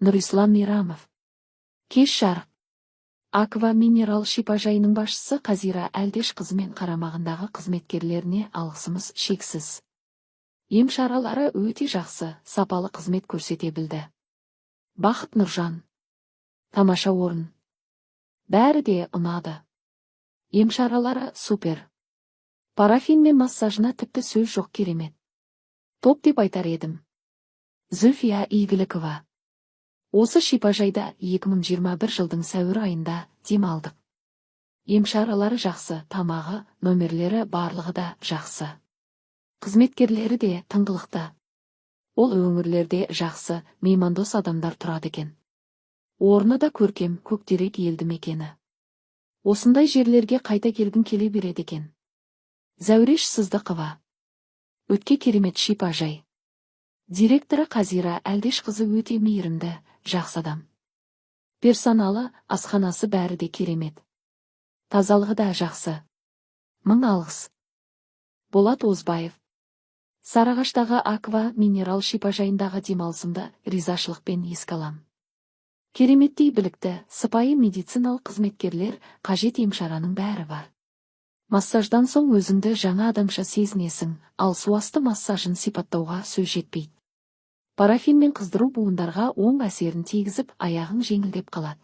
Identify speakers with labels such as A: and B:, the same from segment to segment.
A: Нұрислам Мейрамов. Кеш жарық. Аква минерал шипажайының башысы Қазира Әлдеш қызымен қарамағындағы қызметкерлеріне алғысымыз шексіз. Ем шаралары өте жақсы, сапалы қызмет көрсете білді. Бақыт Нұржан. Тамаша орын. Бәрі де ұнады. Ем шаралары супер. Парафин мен массажына тіпті сөз жоқ, керемет. Топ деп айтар едім. Зүлфия Игілікова. Осы шипажайда 2021 жылдың сәуір айында демалдық. Ем шаралары жақсы, тамағы, нөмерлері барлығы да жақсы. Қызметкерлері де тыңғылықты. Ол өңірлерде жақсы, меймандос адамдар тұрады екен. Орны да көркем, Көктерек елді мекені. Осындай жерлерге қайта келгін келе береді екен. Зәуреш Сыздықова. Өтке керемет шипажай. Директоры Қазира Әлдеш қызы өте мейірімді, жақсы адам. Персоналы, асханасы бәрі де керемет. Тазалығы да жақсы. Мың алғыс. Болат Озбаев. Сарыағаштағы Аква минерал шипажайындағы демалысымды ризашылықпен еске алам. Кереметтей білікті, сыпайы медициналық қызметкерлер, қажет емшараның бәрі бар. Массаждан соң өзіңді жаңа адамша сезінесің, ал суасты массажын сипаттауға сөз жетпейді. Парафин мен қыздыру буындарға оң әсерін тигізіп, аяғың жеңілдеп қалады.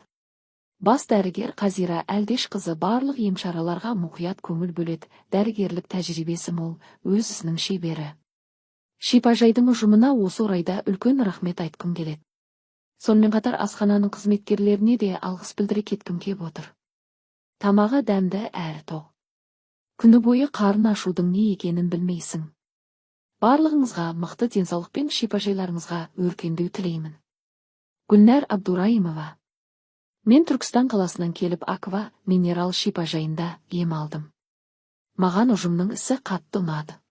A: Бас дәрігер Қазира Әлдеш қызы барлық емшараларға мұқият көңіл бөледі, дәрігерлік тәжірибесі мол, өз ісінің шебері. Шипажайдың ұжымына осы орайда үлкен рахмет айтқым келеді. Сонымен қатар асхананың қызметкерлеріне де алғыс білдіре кеткім кеп отыр. Тамағы дәмді әрі тоқ. Күні бойы қарын ашудың не екенін білмейсің. Барлығыңызға мықты денсаулық пен шипажайларыңызға өркендеу тілеймін. Гүлнәр Абдурайымова. Мен Түркістан қаласынан келіп Аква минерал шипажайында ем алдым. Маған ұжымның ісі қатты ұнады.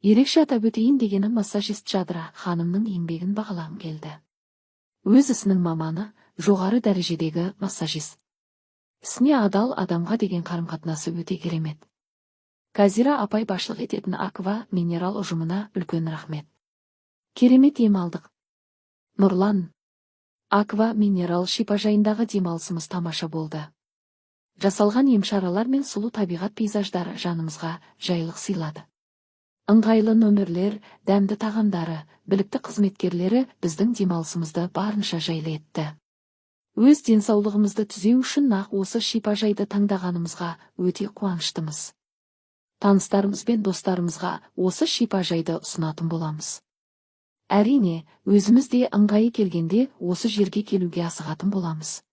A: Ерекше атап өтейін дегені массажист Жадыра ханымның еңбегін бағалағым келді. Өз ісінің маманы, жоғары дәрежедегі массажист. Ісіне адал, адамға деген қарым-қатынасы өте керемет. Қазира апай басшылық ететін Аква минерал ұжымына үлкен рахмет. Керемет ем алдық. Нұрлан. Аква минерал шипажайындағы демалысымыз тамаша болды. Жасалған емшаралар мен сұлу табиғат пейзаждары жанымызға жайлық сыйлады. Ыңғайлы нөмерлер, дәмді тағамдары, білікті қызметкерлері біздің демалысымызды барынша жайлы етті. Өз денсаулығымызды түзеу үшін нақ осы шипажайды таңдағанымызға өте қуаныштымыз. Таныстарымыз бен достарымызға осы шипажайды ұсынатын боламыз. Әрине, өзіміз де ыңғайы келгенде осы жерге келуге асығатын боламыз.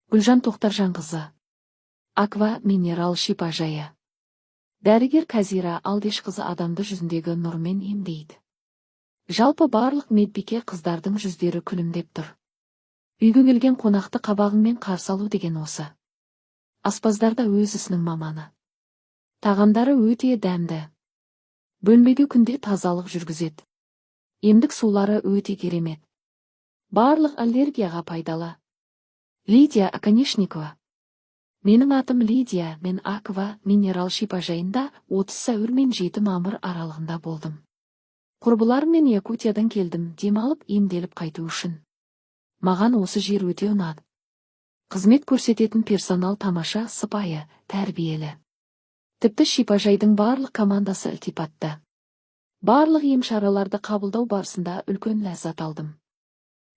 A: Гүлжан Тоқтаржанқызы. Аква минерал шипажайы. Дәрігер Қазира Әлдеш қызы адамды жүзіндегі нұрмен емдейді. Жалпы барлық медбике қыздардың жүздері күлімдеп тұр. Үйге келген қонақты қабағыңмен қарсы алу деген осы. Аспаздар да өз ісінің маманы. Тағамдары өте дәмді. Бөлмеде күнде тазалық жүргізеді. Емдік сулары өте керемет. Барлық аллергияға пайдалы. Лидия Аконешникова. Менің атым Лидия, мен Аква минерал шипажайында 30 сәуір мен 7 мамыр аралығында болдым. Құрбыларым мен Якутиядан келдім, демалып емделіп қайту үшін. Маған осы жер өте ұнады. Қызмет көрсететін персонал тамаша, сыпайы, тәрбиелі. Тіпті шипажайдың барлық командасы ілтипатты. Барлық ем шараларды қабылдау барысында үлкен ләззат алдым.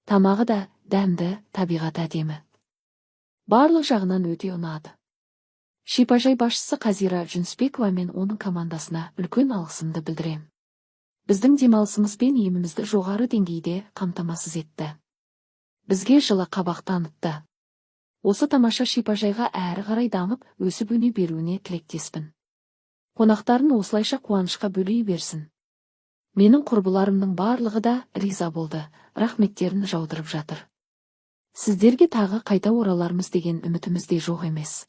A: Тамағы да дәмді, табиғат әдемі. Барлық жағынан өте ұнады. Шипажай басшысы Қазира Жүнісбекова мен оның командасына үлкен алғысымды білдірем. Біздің демалысымыз бен емімізді жоғары деңгейде қамтамасыз етті. Бізге жылы қабақ танытты. Осы тамаша шипажайға әрі қарай дамып, өсіп өне беруіне тілектеспін. Қонақтарын осылайша қуанышқа бөлей берсін. Менің құрбыларымның барлығы да риза болды, рахметтерін жаудырып жатыр. Сіздерге тағы қайта оралармыз деген үмітіміз де жоқ емес.